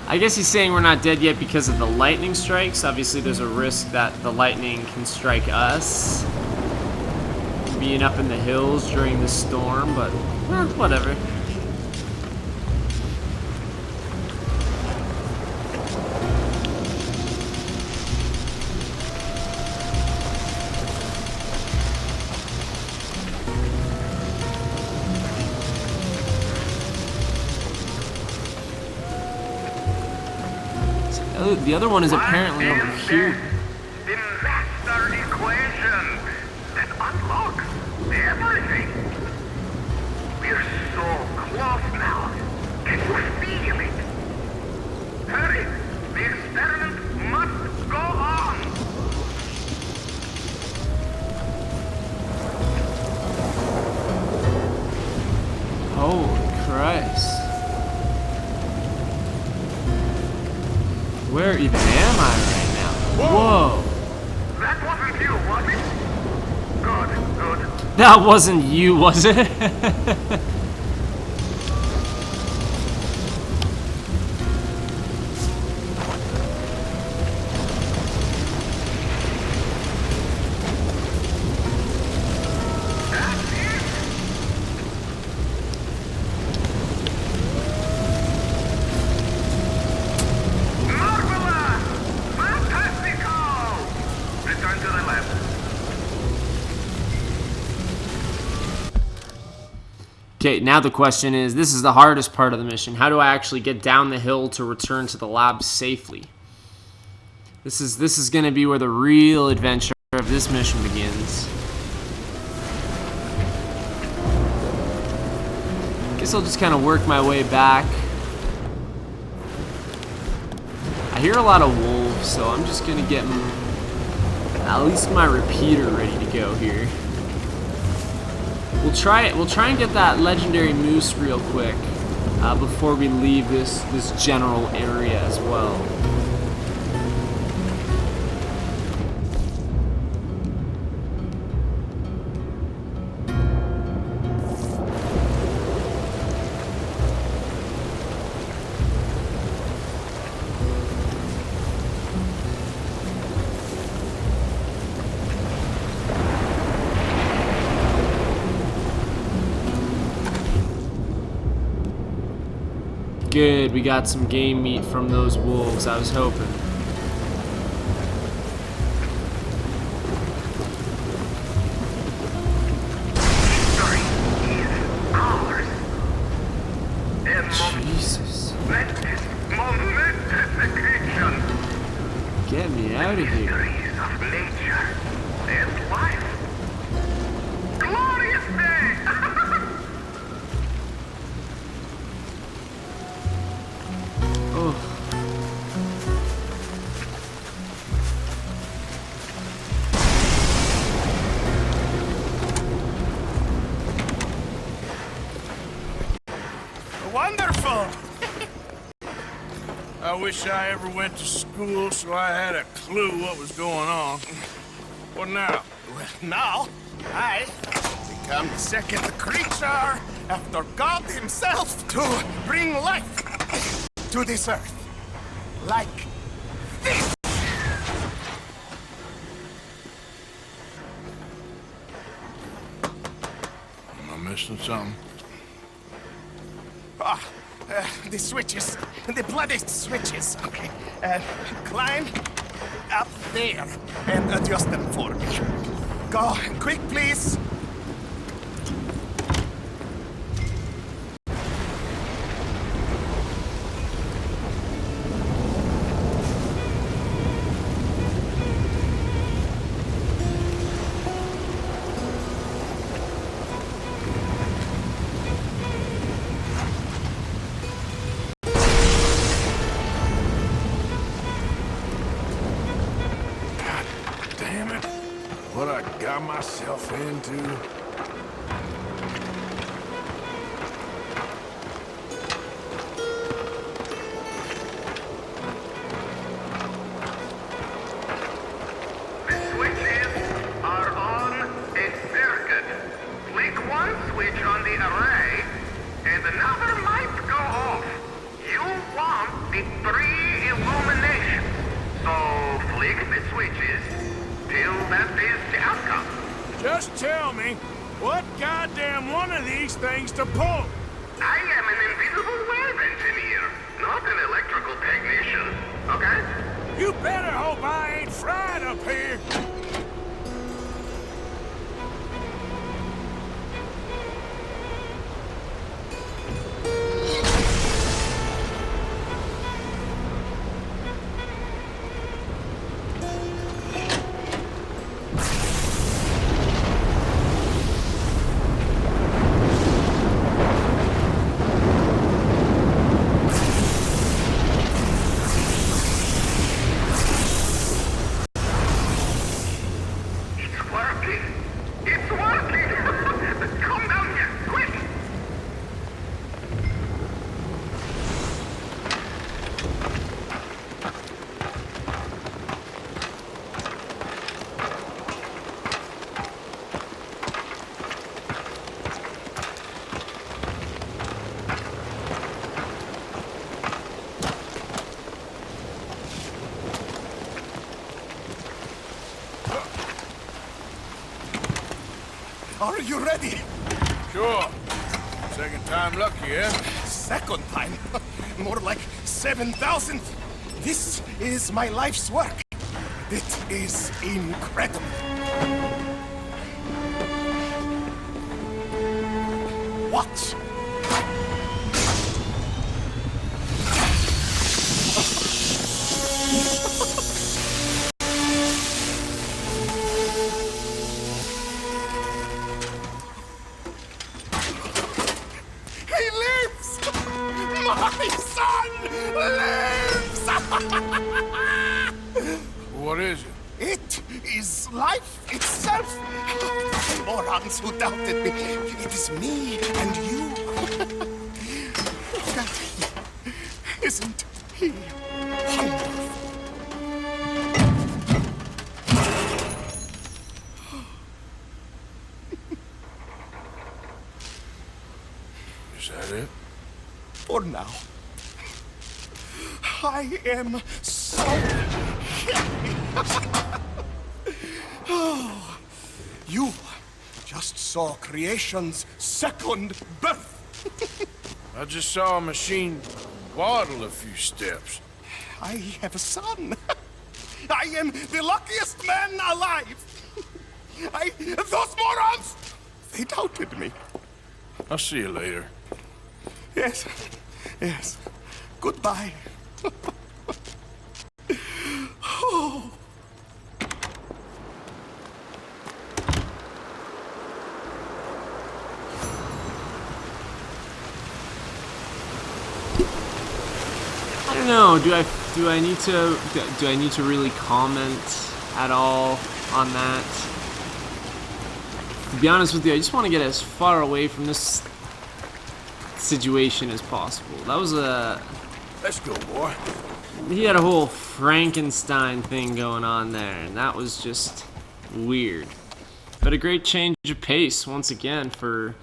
I guess he's saying we're not dead yet because of the lightning strikes. Obviously, there's a risk that the lightning can strike us. Being up in the hills during the storm, but whatever. The other one is apparently over here. The master equation that unlocks everything. We're so close now. Can you feel it? Hurry! The experiment must go on. Holy Christ. Where even am I right now? Whoa. That wasn't you, was it? Good. That wasn't you, was it? Marvelous! Fantastico! Return to the lab. Okay, now the question is, this is the hardest part of the mission. How do I actually get down the hill to return to the lab safely? This is going to be where the real adventure of this mission begins. Guess I'll just kind of work my way back. I hear a lot of wolves, so I'm just going to get at least my repeater ready to go here. We'll try and get that legendary moose real quick before we leave this general area as well. Good, we got some game meat from those wolves, I was hoping. Victory is ours. Jesus. Momentous occasion. Get me out of here. Mysteries of nature and life. Glorious day! wonderful! I wish I ever went to school so I had a clue what was going on. What now? Well, now, I become the second creature after God himself to bring life to this earth. Like this! Am I missing something? The switches. The bloody switches. Okay. Climb up there and adjust them for me. Go quick, please. Damn it. What I got myself into. The switches are on a circuit. Flick one switch on the array, and another might go off. You want the 3 illumination. So flick the switches till that is the outcome. Just tell me, what goddamn one of these things to pull? I am an invisible web engineer, not an electrical technician, okay? You better hope I ain't fried up here. It's working. It's working. Come down here, quick. Are you ready? Sure. Second time lucky, eh? Second time. More like 7,000. This is my life's work. It is incredible. Watch. He lives! My son lives! What is it? It is life itself. Morons who doubted me. It is me and you. Look at him. Isn't he wonderful? Is that it? For now. I am so happy. Oh, you just saw creation's second birth. I just saw a machine waddle a few steps. I have a son. I am the luckiest man alive. Those morons, they doubted me. I'll see you later. Yes, yes. Goodbye. Oh. I don't know. Do I need to really comment at all on that? To be honest with you, I just want to get as far away from this situation as possible. That was a... Let's go, boy. He had a whole Frankenstein thing going on there, and that was just weird. But a great change of pace once again for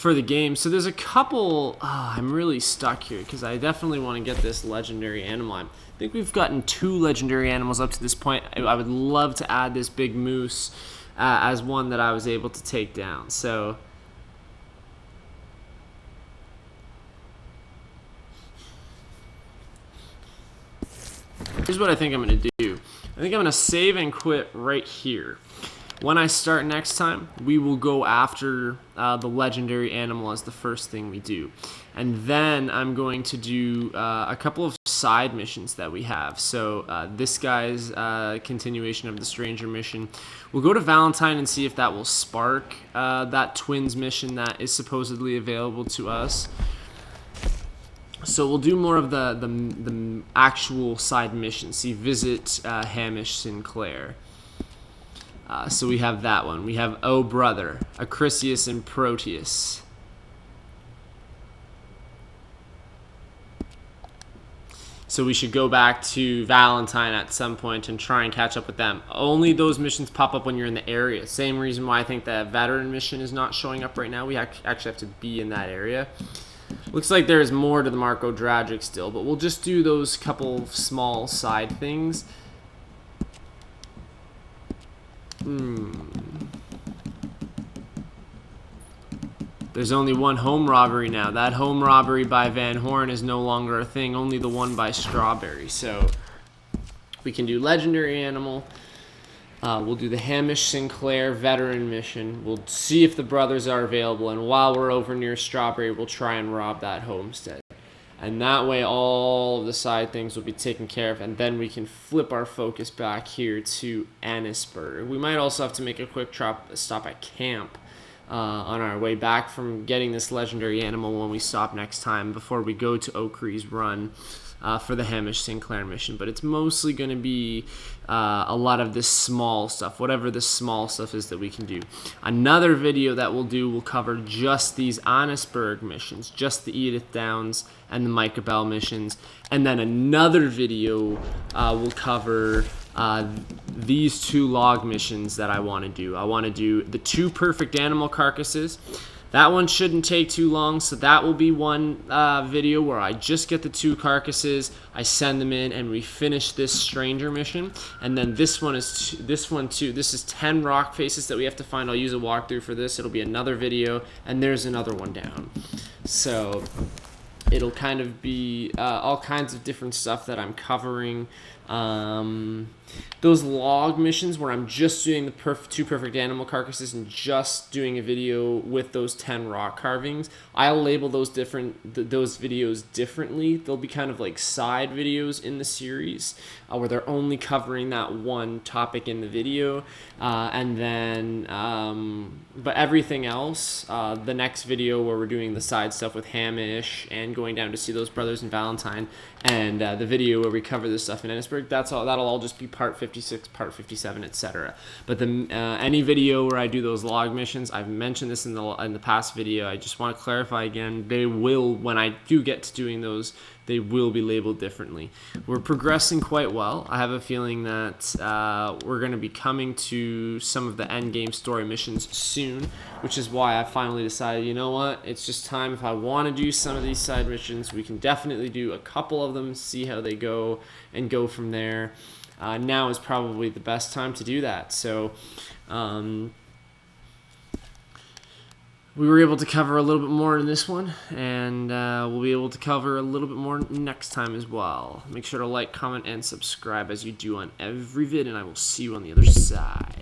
the game. So there's a couple... I'm really stuck here because I definitely want to get this legendary animal. I think we've gotten 2 legendary animals up to this point. I would love to add this big moose as one that I was able to take down. So here's what I think I'm going to do. I think I'm going to save and quit right here. When I start next time, we will go after the legendary animal as the first thing we do. And then I'm going to do a couple of side missions that we have. So this guy's continuation of the Stranger mission. We'll go to Valentine and see if that will spark that twins mission that is supposedly available to us. So we'll do more of the actual side missions. See, visit Hamish Sinclair. So we have that one. We have Oh Brother, Acrisius and Proteus. So we should go back to Valentine at some point and try and catch up with them. Only those missions pop up when you're in the area. Same reason why I think the veteran mission is not showing up right now. We actually have to be in that area. Looks like there's more to the Marco Dragic still, but we'll just do those couple small side things. There's only one home robbery now. That home robbery by Van Horn is no longer a thing, only the one by Strawberry. So we can do legendary animal. We'll do the Hamish Sinclair veteran mission. We'll see if the brothers are available, and while we're over near Strawberry, we'll try and rob that homestead. And that way all of the side things will be taken care of, and then we can flip our focus back here to Annisburg. We might also have to make a quick stop at camp on our way back from getting this legendary animal when we stop next time before we go to Oakrey's Run for the Hamish Sinclair mission. But it's mostly going to be a lot of this small stuff, whatever the small stuff is that we can do. Another video that we'll do will cover just these Annisburg missions, just the Edith Downs and the Micah Bell missions. And then another video will cover these 2 log missions that I want to do. I want to do the 2 perfect animal carcasses. That one shouldn't take too long, so that will be one video where I just get the 2 carcasses, I send them in, and we finish this stranger mission. And then this one is this one too. This is 10 rock faces that we have to find. I'll use a walkthrough for this. It'll be another video, and there's another one down. So it'll kind of be all kinds of different stuff that I'm covering. Those log missions where I'm just doing the 2 perfect animal carcasses and just doing a video with those 10 rock carvings, I'll label those videos differently. They'll be kind of like side videos in the series where they're only covering that one topic in the video, and then but everything else, the next video where we're doing the side stuff with Hamish and going down to see those brothers in Valentine, and the video where we cover this stuff in Annisburg, that'll all just be part 56, part 57, etc. But any video where I do those log missions, I've mentioned this in the past video, I just want to clarify again, they will, when I do get to doing those, they will be labeled differently. We're progressing quite well. I have a feeling that we're going to be coming to some of the end game story missions soon, which is why I finally decided, you know what, it's just time. If I want to do some of these side missions, we can definitely do a couple of them, see how they go, and go from there. Now is probably the best time to do that. So we were able to cover a little bit more in this one, and we'll be able to cover a little bit more next time as well. Make sure to like, comment, and subscribe as you do on every vid, and I will see you on the other side.